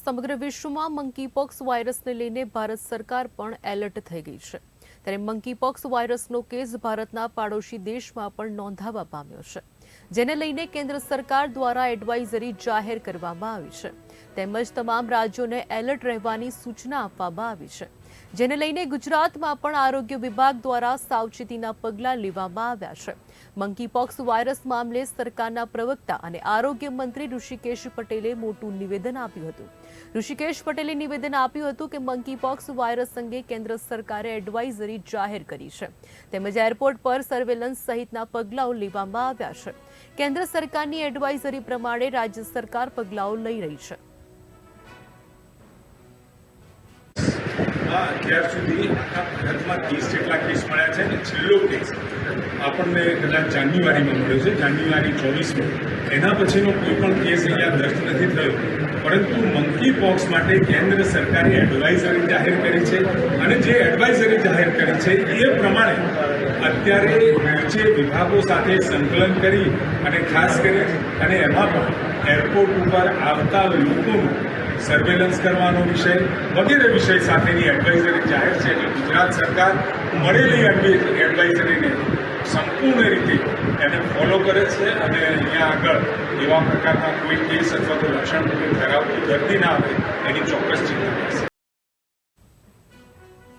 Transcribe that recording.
સમગ્ર વિશ્વમાં મંકીપોક્સ વાયરસને લઈને ભારત સરકાર પણ એલર્ટ થઈ ગઈ છે। ત્યારે મંકીપોક્સ વાયરસનો કેસ ભારતના પાડોશી દેશમાં પણ નોંધાવા પામ્યો છે, જેને લઈને કેન્દ્ર સરકાર દ્વારા એડવાઇઝરી જાહેર કરવામાં આવી છે, તેમજ તમામ રાજ્યોને એલર્ટ રહેવાની સૂચના આપવામાં આવી છે, જેને લઈને ગુજરાતમાં પણ આરોગ્ય વિભાગ દ્વારા સાવચેતીના પગલાં લેવામાં આવ્યા છે। મંકીપોક્સ વાયરસ મામલે સરકારના પ્રવક્તા અને આરોગ્ય મંત્રી ઋષિકેશ પટેલે મોટું નિવેદન આપ્યું હતું। ઋષિકેશ પટેલે નિવેદન આપ્યું હતું કે મંકીપોક્સ વાયરસ અંગે કેન્દ્ર સરકારે એડવાઇઝરી જાહેર કરી છે, તેમજ એરપોર્ટ પર સર્વેલન્સ સહિતના પગલાઓ લેવામાં આવ્યા છે। કેન્દ્ર સરકારની એડવાઇઝરી પ્રમાણે રાજ્ય સરકાર પગલાઓ લઈ રહી છે। અત્યાર સુધી આખા ભારતમાં 30 જેટલા કેસ મળ્યા છે અને છેલ્લો કેસ આપણને કદાચ જાન્યુઆરીમાં મળ્યો છે, જાન્યુઆરી 24માં। એના પછીનો કોઈ પણ કેસ અહીંયા દર્જ નથી થયો, પરંતુ મંકીપોક્સ માટે કેન્દ્ર સરકારે એડવાઇઝરી જાહેર કરી છે અને જે એડવાઇઝરી જાહેર કરી છે એ પ્રમાણે અત્યારે નીચે વિભાગો સાથે સંકલન કરી અને ખાસ કરી અને એમાં પણ એરપોર્ટ ઉપર આવતા લોકોનું સર્વેલન્સ કરવાનો વિષય વગેરે વિષય સાથેની એડવાઇઝરી જાહેર છે। એટલે ગુજરાત સરકાર મળેલી એડવાઇઝરીને સંપૂર્ણ રીતે એને ફોલો કરે છે અને અહીંયા આગળ એવા પ્રકારના કોઈ કેસ અથવા તો લક્ષણ ધરાવતું દર્દી ના આવે એની ચોક્કસ ચિંતા કરશે।